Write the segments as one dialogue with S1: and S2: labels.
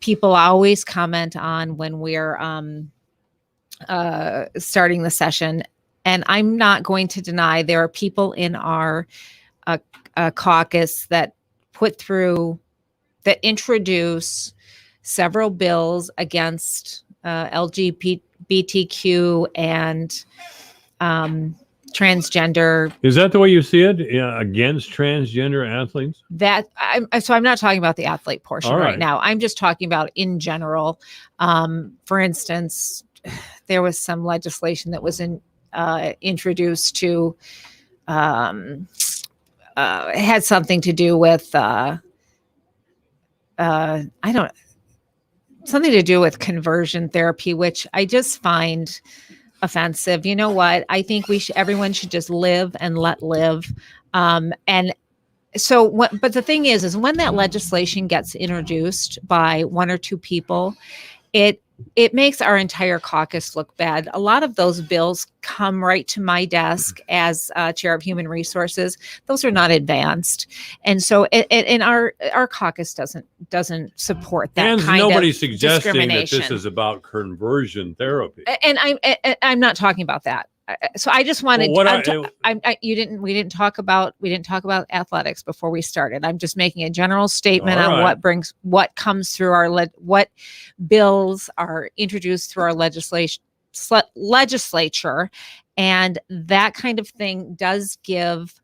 S1: people always comment on when we're starting the session. And I'm not going to deny there are people in our caucus that introduce several bills against LGBTQ and transgender.
S2: Is that the way you see it? Against transgender athletes?
S1: So I'm not talking about the athlete portion right now. I'm just talking about in general. For instance, there was some legislation that was introduced to had something to do with something to do with conversion therapy, which I just find offensive. You know what? I think everyone should just live and let live. And so, but the thing is when that legislation gets introduced by one or two people, it makes our entire caucus look bad. A lot of those bills come right to my desk as chair of human resources. Those are not advanced. And so and our caucus doesn't support that
S2: and
S1: kind
S2: nobody's
S1: of
S2: suggesting
S1: discrimination.
S2: that this is about conversion therapy.
S1: And I'm not talking about that. So I just wanted we didn't talk about athletics before we started. I'm just making a general statement on what comes through what bills are introduced through our legislature, and that kind of thing does give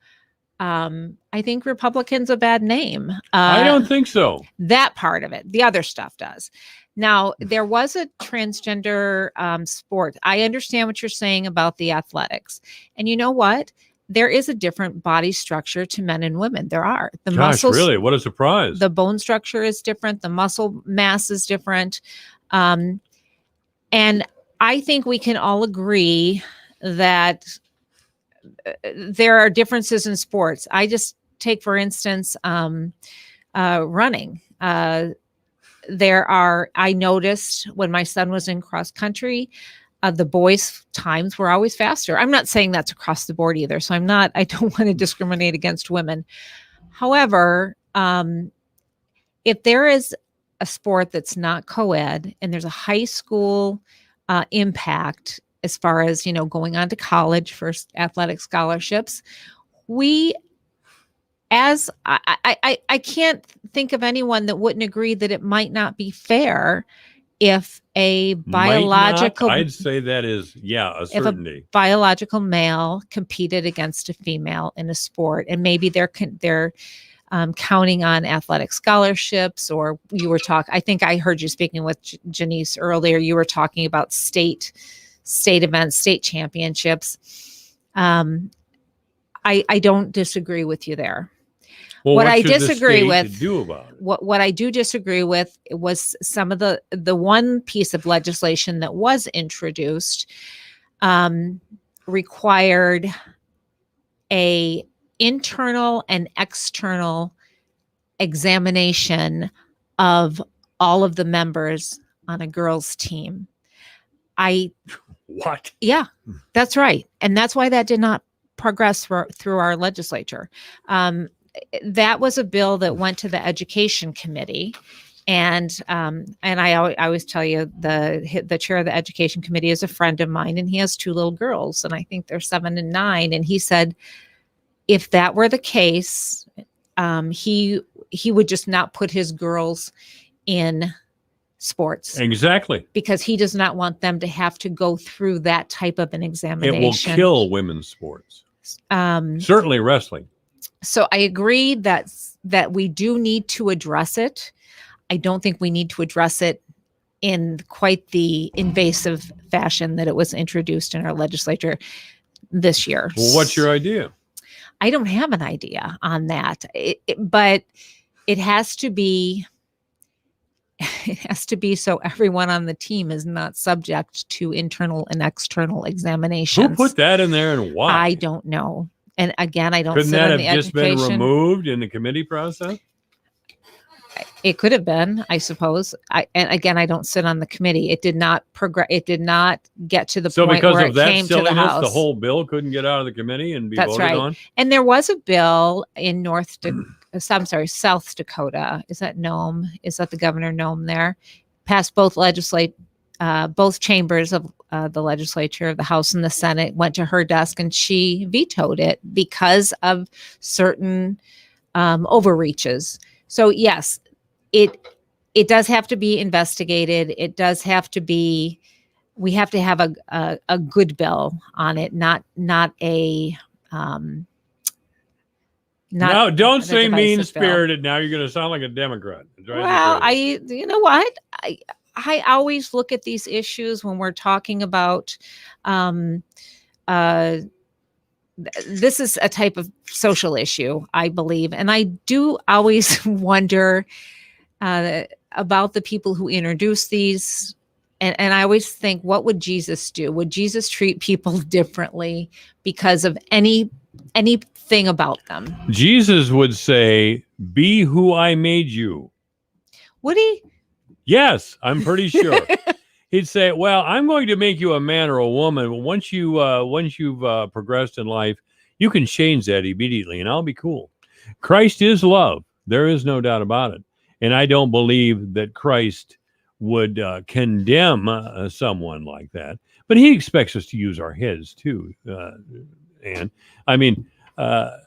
S1: I think Republicans a bad name.
S2: I don't think so.
S1: That part of it. The other stuff does. Now, there was a transgender sport. I understand what you're saying about the athletics. And you know what? There is a different body structure to men and women. There are. Muscles,
S2: really? What a surprise.
S1: The bone structure is different. The muscle mass is different. And I think we can all agree that there are differences in sports. I just take, for instance, running. I noticed when my son was in cross country, the boys' times were always faster. I'm not saying that's across the board either. So I don't want to discriminate against women. However, if there is a sport that's not co-ed and there's a high school impact as far as, going on to college for athletic scholarships, I can't think of anyone that wouldn't agree that it might not be fair if a biological,
S2: I'd say that is, a certainty.
S1: If a biological male competed against a female in a sport, and maybe they're counting on athletic scholarships, or I think I heard you speaking with Janice earlier. You were talking about state events, state championships. I don't disagree with you there.
S2: Well,
S1: what I disagree with,
S2: do about it?
S1: What I do disagree with was some of the one piece of legislation that was introduced required a internal and external examination of all of the members on a girls' team.
S2: What?
S1: Yeah, that's right. And that's why that did not progress through our legislature. That was a bill that went to the education committee. And I always tell you the chair of the education committee is a friend of mine, and he has two little girls, and I think they're 7 and 9. And he said, if that were the case, he would just not put his girls in sports.
S2: Exactly.
S1: Because he does not want them to have to go through that type of an examination.
S2: It will kill women's sports. Certainly wrestling.
S1: So I agree that we do need to address it. I don't think we need to address it in quite the invasive fashion that it was introduced in our legislature this year.
S2: Well, what's your idea?
S1: I don't have an idea on that, but it has to be so everyone on the team is not subject to internal and external examinations.
S2: Who put that in there and why?
S1: I don't know. And again, I don't.
S2: Couldn't that have just been removed in the committee process?
S1: It could have been, I suppose. And again, I don't sit on the committee. It did not progress. It did not get to the point where it came to the House.
S2: The whole bill couldn't get out of the committee and be voted on.
S1: And there was a bill in I'm sorry, South Dakota. Is that Nome? Is that the Governor Nome there? Passed both both chambers of the legislature, the House and the Senate, went to her desk, and she vetoed it because of certain overreaches. So yes, it does have to be investigated. It does have to be. We have to have a good bill on it, not a.
S2: No, don't say mean-spirited. Now you're going to sound like a Democrat.
S1: Well, you know what? I always look at these issues when we're talking about. This is a type of social issue, I believe, and I do always wonder about the people who introduce these. And I always think, what would Jesus do? Would Jesus treat people differently because of anything about them?
S2: Jesus would say, "Be who I made you."
S1: Would he?
S2: Yes, I'm pretty sure. He'd say, "Well, I'm going to make you a man or a woman. But once you've progressed in life, you can change that immediately, and I'll be cool." Christ is love. There is no doubt about it. And I don't believe that Christ would condemn someone like that. But he expects us to use our heads too. And I mean, God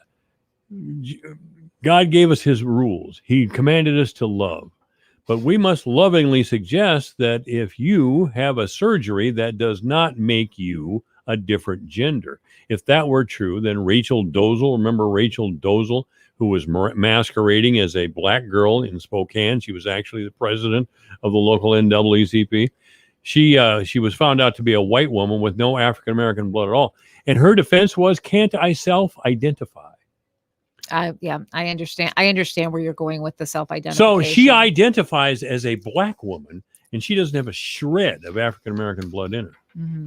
S2: gave us his rules. He commanded us to love. But we must lovingly suggest that if you have a surgery, that does not make you a different gender. If that were true, then Rachel Dolezal, remember Rachel Dolezal, who was masquerading as a black girl in Spokane. She was actually the president of the local NAACP. She was found out to be a white woman with no African-American blood at all. And her defense was, can't I self-identify?
S1: Yeah, I understand. I understand where you're going with the self-identification.
S2: So she identifies as a black woman, and she doesn't have a shred of African-American blood in her. Mm-hmm.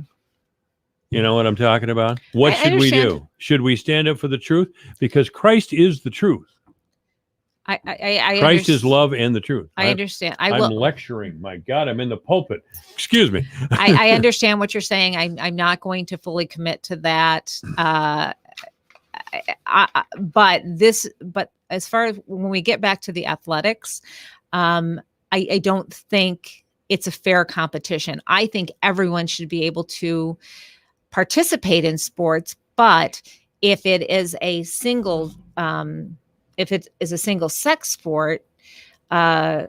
S2: You know what I'm talking about? What should we do? Should we stand up for the truth? Because Christ is the truth. Christ is love and the truth.
S1: I understand.
S2: I'm lecturing. My God, I'm in the pulpit. Excuse me.
S1: I understand what you're saying. I'm not going to fully commit to that. But as far as when we get back to the athletics, I don't think it's a fair competition. I think everyone should be able to participate in sports, but if it is a single sex sport, there's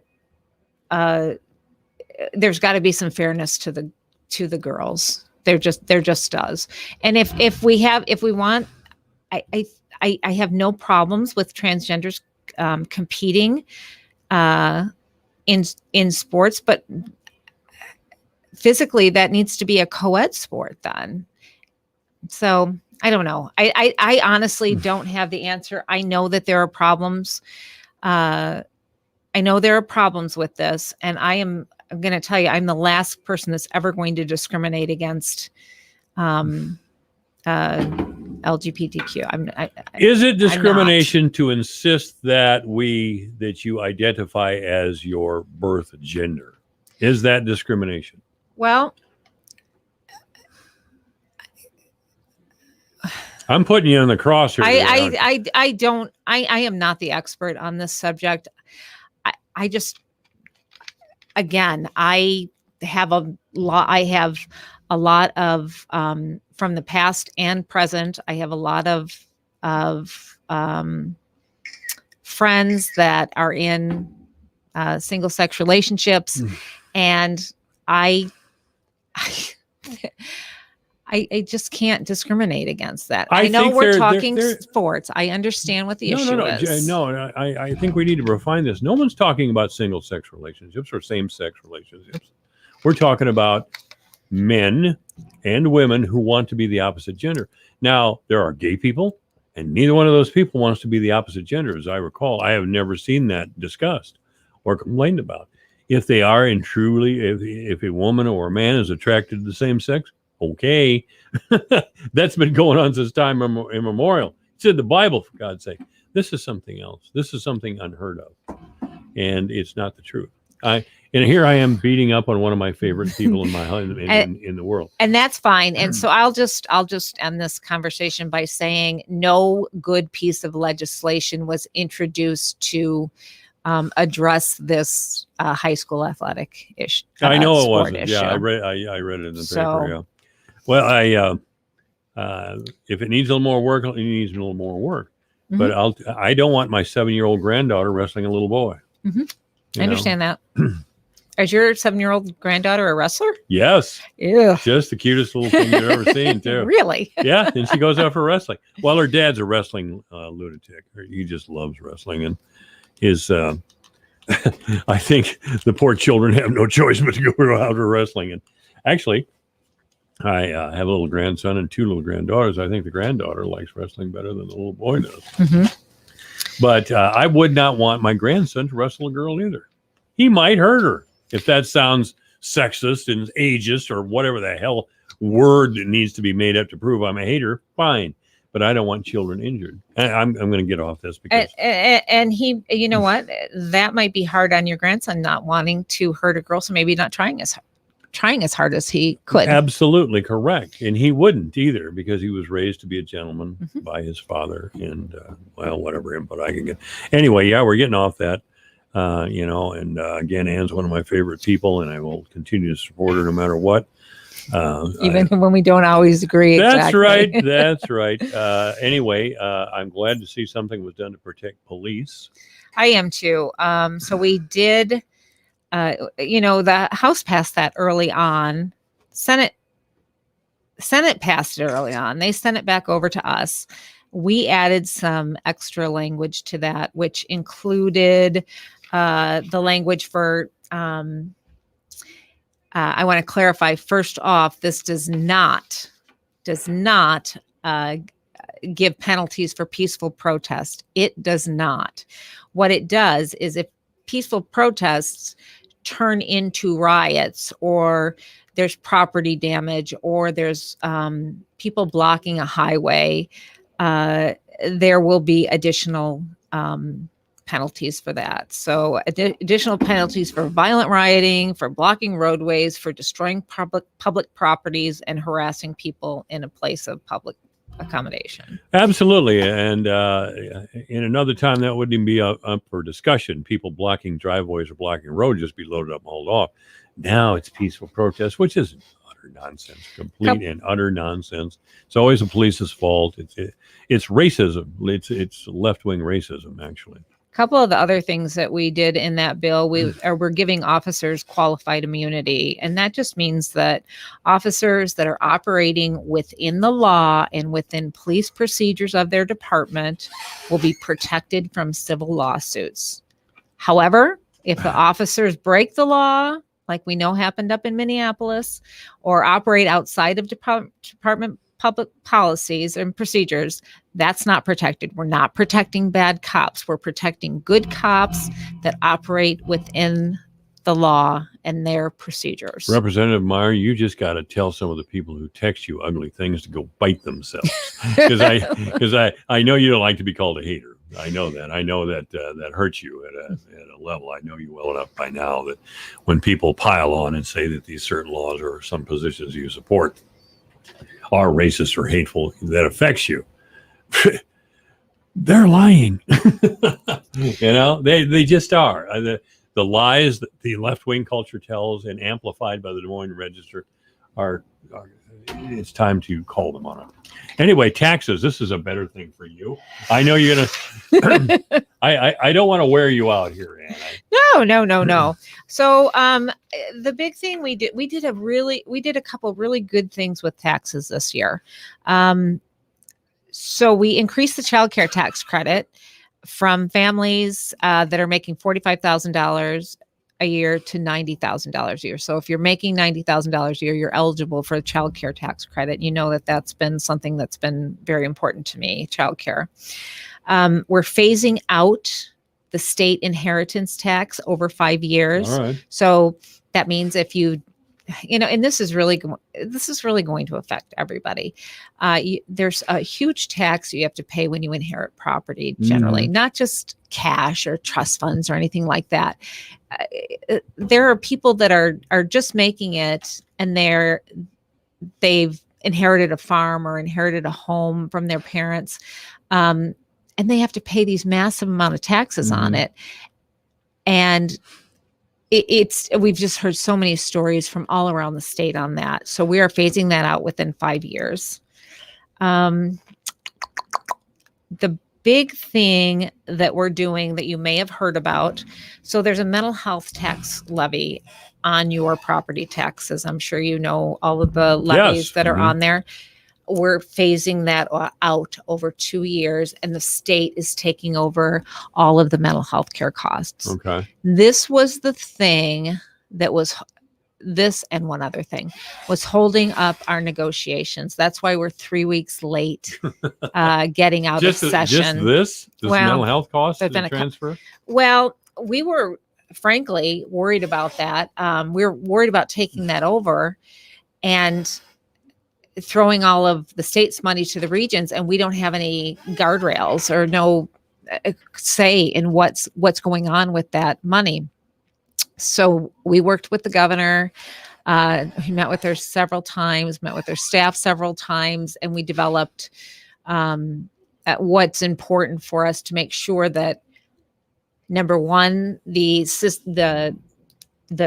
S1: got to be some fairness to the girls. There just does. And if we want, I have no problems with transgenders competing in sports, but physically that needs to be a co-ed sport then. So I don't know. I honestly don't have the answer. I know that there are problems. I know there are problems with this, and I'm going to tell you, I'm the last person that's ever going to discriminate against LGBTQ.
S2: Is it discrimination to insist that you identify as your birth gender? Is that discrimination?
S1: Well,
S2: I'm putting you on the cross here.
S1: I am not the expert on this subject. I just, again, I have a lot of from the past and present. I have a lot of friends that are in single sex relationships, and I just can't discriminate against that. I know we're talking sports. I understand what the issue is.
S2: I think we need to refine this. No one's talking about single-sex relationships or same-sex relationships. We're talking about men and women who want to be the opposite gender. Now, there are gay people, and neither one of those people wants to be the opposite gender, as I recall. I have never seen that discussed or complained about. If they are, and truly, if a woman or a man is attracted to the same sex, okay. That's been going on since time immemorial. It's in the Bible, for God's sake. This is something else. This is something unheard of. And it's not the truth. And here I am beating up on one of my favorite people in my in the world.
S1: And that's fine. And so I'll just end this conversation by saying no good piece of legislation was introduced to address this high school athletic issue.
S2: I know it wasn't. Issue. Yeah, I read it in the paper. Yeah. Well, if it needs a little more work, it needs a little more work. Mm-hmm. But I don't want my 7-year-old granddaughter wrestling a little boy.
S1: Mm-hmm. I understand that. Is your 7-year-old granddaughter a wrestler?
S2: Yes.
S1: Yeah.
S2: Just the cutest little thing you've ever seen, too.
S1: Really?
S2: Yeah. And she goes out for wrestling. Well, her dad's a wrestling lunatic. He just loves wrestling. And his, I think the poor children have no choice but to go out for wrestling. And actually, I have a little grandson and 2 little granddaughters. I think the granddaughter likes wrestling better than the little boy does. Mm-hmm. But I would not want my grandson to wrestle a girl either. He might hurt her. If that sounds sexist and ageist or whatever the hell word that needs to be made up to prove I'm a hater, fine. But I don't want children injured. And I'm going to get off this because.
S1: And he, you know what? That might be hard on your grandson not wanting to hurt a girl, so maybe not trying as hard as he could.
S2: Absolutely correct. And he wouldn't either because he was raised to be a gentleman by his father and, whatever input I can get. Anyway, yeah, we're getting off that. And again, Ann's one of my favorite people, and I will continue to support her no matter what.
S1: Even when we don't always agree.
S2: That's right. That's right. Anyway, I'm glad to see something was done to protect police.
S1: I am too. So we did, the House passed that early on. Senate passed it early on. They sent it back over to us. We added some extra language to that, which included the language for, I want to clarify first off, this does not give penalties for peaceful protest. It does not. What it does is if peaceful protests turn into riots or there's property damage or there's people blocking a highway, there will be additional penalties for that. So additional penalties for violent rioting, for blocking roadways, for destroying public properties, and harassing people in a place of public accommodation.
S2: Absolutely. And in another time, that wouldn't even be up for discussion. People blocking driveways or blocking roads just be loaded up and hauled off. Now it's peaceful protest, which is utter nonsense, complete and utter nonsense. It's always the police's fault. It's racism. It's left-wing racism, actually.
S1: A couple of the other things that we did in that bill, we're giving officers qualified immunity. And that just means that officers that are operating within the law and within police procedures of their department will be protected from civil lawsuits. However, if the officers break the law, like we know happened up in Minneapolis, or operate outside of department public policies and procedures, that's not protected. We're not protecting bad cops. We're protecting good cops that operate within the law and their procedures.
S2: Representative Meyer, you just got to tell some of the people who text you ugly things to go bite themselves. Because I know you don't like to be called a hater. I know that. I know that that hurts you at a level. I know you well enough by now that when people pile on and say that these certain laws or some positions you support are racist or hateful, that affects you. They're lying. They just are. The lies that the left-wing culture tells and amplified by the Des Moines Register are it's time to call them on it. Anyway, taxes. This is a better thing for you. I know you're gonna. I don't want to wear you out here, Ann.
S1: No. So the big thing we did a couple of really good things with taxes this year. So we increased the child care tax credit from families that are making $45,000 a year to $90,000 a year. So if you're making $90,000 a year, you're eligible for a child care tax credit. You know that's been something that's been very important to me, child care. We're phasing out the state inheritance tax over 5 years.
S2: All right.
S1: So that means if you and this is really going to affect everybody. There's a huge tax you have to pay when you inherit property, generally, not just cash or trust funds or anything like that. There are people that are just making it, and they've inherited a farm or inherited a home from their parents, and they have to pay these massive amount of taxes on it. And we've just heard so many stories from all around the state on that. So we are phasing that out within 5 years. The big thing that we're doing that you may have heard about, so there's a mental health tax levy on your property taxes. I'm sure you know all of the levies that are on there. We're phasing that out over 2 years, and the state is taking over all of the mental health care costs.
S2: Okay.
S1: This was the thing that was this, and one other thing was holding up our negotiations. That's why we're 3 weeks late getting out of session.
S2: Just this mental health cost transfer?
S1: Well, we were frankly worried about that. We were worried about taking that over and throwing all of the state's money to the regions, and we don't have any guardrails or no say in what's going on with that money. So we worked with the governor. We met with her several times, met with her staff several times, and we developed what's important for us to make sure that, number one, the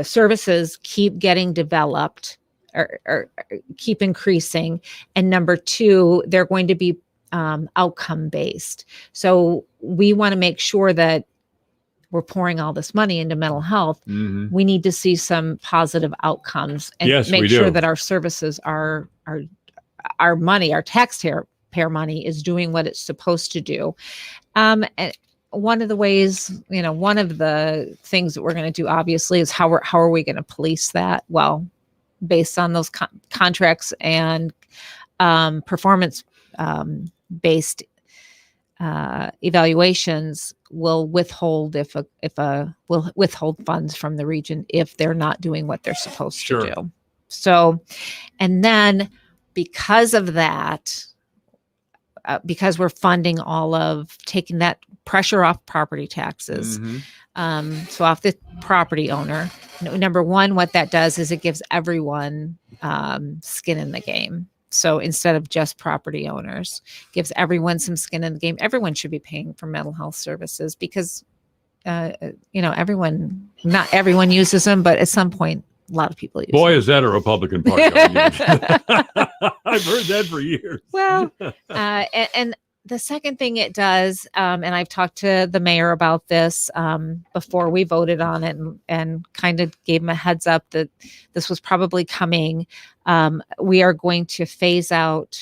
S1: services keep getting developed or keep increasing. And number two, they're going to be outcome based. So we want to make sure that we're pouring all this money into mental health. We need to see some positive outcomes and make sure that our services our money, our taxpayer money, is doing what it's supposed to do. And one of the ways, one of the things that we're going to do, obviously, is how are we going to police that? Well, based on those contracts and performance based evaluations, will withhold will withhold funds from the region if they're not doing what they're supposed to do. So, and then because of that, because we're funding taking that pressure off property taxes, so off the property owner. Number one, what that does is it gives everyone skin in the game. So instead of just property owners, gives everyone some skin in the game. Everyone should be paying for mental health services because, not everyone uses them, but at some point, a lot of people use them.
S2: Is that a Republican Party argument? I've heard that for years.
S1: Well, and the second thing it does, and I've talked to the mayor about this before we voted on it, and kind of gave him a heads up that this was probably coming. We are going to phase out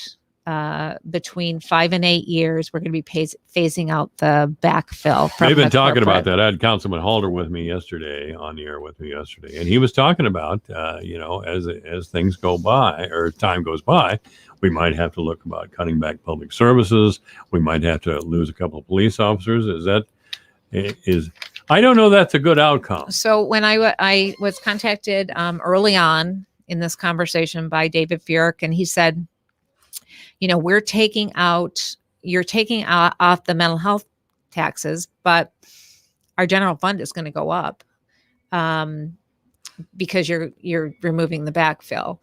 S1: between 5 and 8 years. We're going to be phasing out the backfill.
S2: They've been talking about that. I had Councilman Halder with me yesterday, on the air with me yesterday, and he was talking about, as things go by or time goes by, we might have to look about cutting back public services. We might have to lose a couple of police officers. I don't know that's a good outcome.
S1: So when I was contacted early on in this conversation by David Furek, and he said, you're taking off the mental health taxes, but our general fund is going to go up because you're removing the backfill.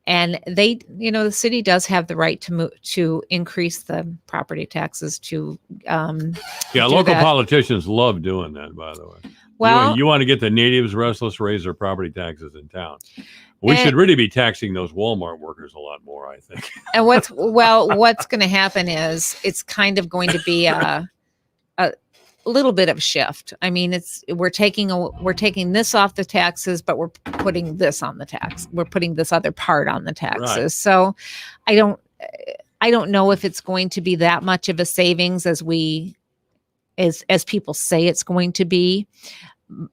S1: And the city does have the right to increase the property taxes to.
S2: Local politicians love doing that, by the way.
S1: Well,
S2: you want to get the natives restless, raise their property taxes in town. We should really be taxing those Walmart workers a lot more, I think.
S1: And what's going to happen is it's kind of going to be a little bit of a shift. I mean, we're taking this off the taxes, but we're putting this on the tax. We're putting this other part on the taxes. Right. So I don't know if it's going to be that much of a savings as people say it's going to be,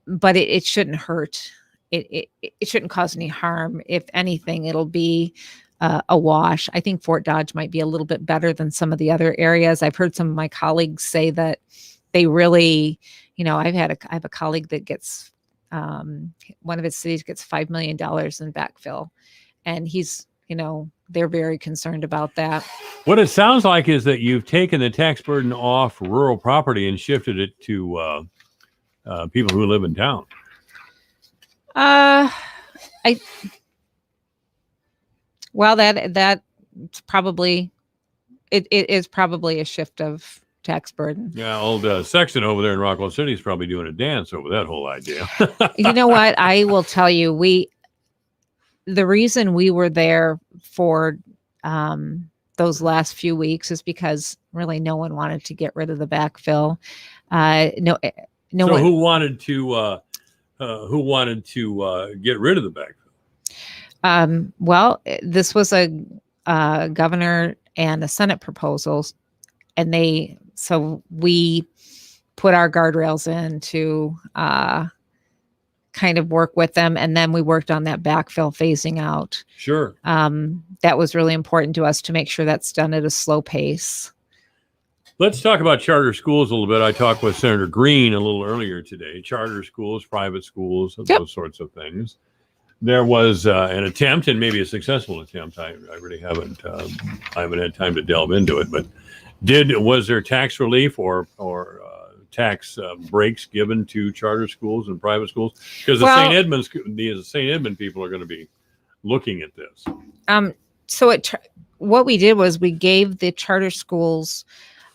S1: but it shouldn't hurt. It shouldn't cause any harm. If anything, it'll be a wash. I think Fort Dodge might be a little bit better than some of the other areas. I've heard some of my colleagues say that they really, I have a colleague that gets one of his cities gets $5 million in backfill, and they're very concerned about that.
S2: What it sounds like is that you've taken the tax burden off rural property and shifted it to people who live in town.
S1: That's probably it is probably a shift of tax burden.
S2: Yeah, old Sexton over there in Rockwell City is probably doing a dance over that whole idea.
S1: You know what? I will tell you, the reason we were there for those last few weeks is because really no one wanted to get rid of the backfill. No
S2: so
S1: one.
S2: Who wanted to get rid of the backfill?
S1: Well, this was a governor and a Senate proposals, and we put our guardrails in to kind of work with them, and then we worked on that backfill phasing out.
S2: Sure.
S1: That was really important to us to make sure that's done at a slow pace.
S2: Let's talk about charter schools a little bit. I talked with Senator Green a little earlier today. Charter schools, private schools, those sorts of things. There was an attempt, and maybe a successful attempt. I really haven't had time to delve into it. But was there tax relief or tax breaks given to charter schools and private schools? Because the St. Edmund people are going to be looking at this.
S1: What we did was we gave the charter schools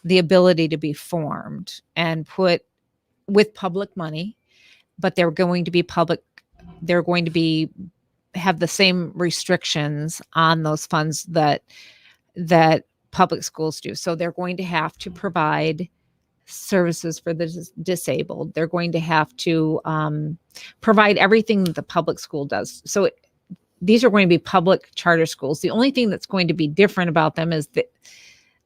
S1: the ability to be formed and put with public money, but they're going to be public. They're going to have the same restrictions on those funds that public schools do. So they're going to have to provide services for the disabled. They're going to have to provide everything that the public school does. So these are going to be public charter schools. The only thing that's going to be different about them is that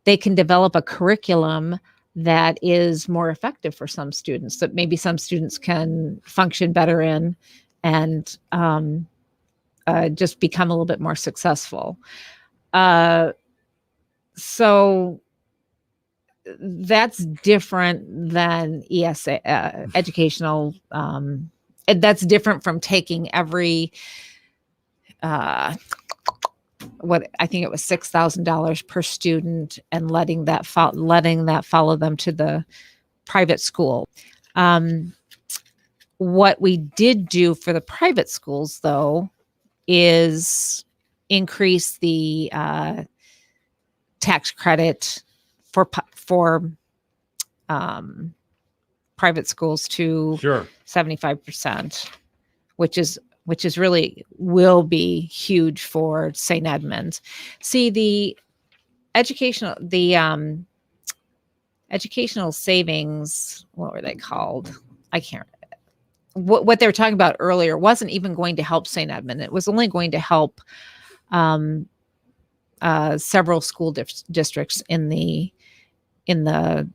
S1: they can develop a curriculum that is more effective for some students, that maybe some students can function better in and just become a little bit more successful. So that's different than ESA, educational. That's different from taking every, what I think it was $6,000 per student and letting that follow them to the private school. What we did do for the private schools, though, is increase the tax credit for private schools to 75%, which is really will be huge for St. Edmunds. See, the educational savings, what were they called? I can't. What they were talking about earlier wasn't even going to help St. Edmund. It was only going to help several school districts in the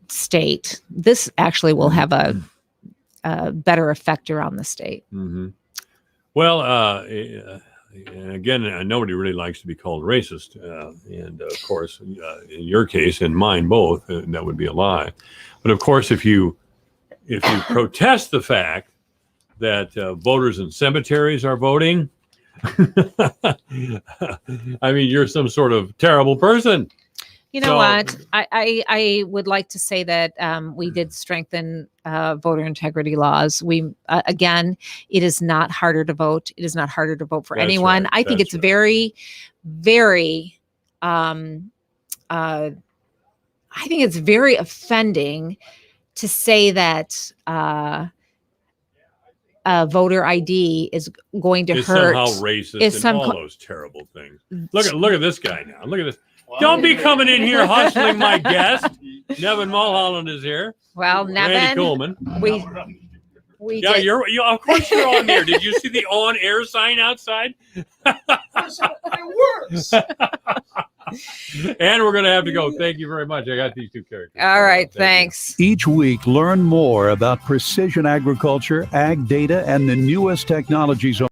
S1: state. This actually will have a better effect around the state.
S2: Mm-hmm. Well, again, nobody really likes to be called racist, and of course, in your case, in mine, both, that would be a lie. But of course, if you protest the fact that voters in cemeteries are voting, I mean, you're some sort of terrible person.
S1: You know what? I would like to say that we did strengthen voter integrity laws. Again, it is not harder to vote. It is not harder to vote for anyone.
S2: Right.
S1: I think it's very, very, I think it's very offending to say that voter ID is going to hurt.
S2: Somehow racist and all those terrible things. Look at this guy now. Look at this. Don't be coming in here hustling my guest. Nevin Mulholland is here.
S1: Well, Nevin,
S2: Randy Coleman.
S1: We
S2: yeah, you of course you're on there. Did you see the on-air sign outside?
S3: It works.
S2: And we're going to have to go. Thank you very much. I got these two characters.
S1: All right, thanks.
S4: Each week, learn more about precision agriculture, ag data, and the newest technologies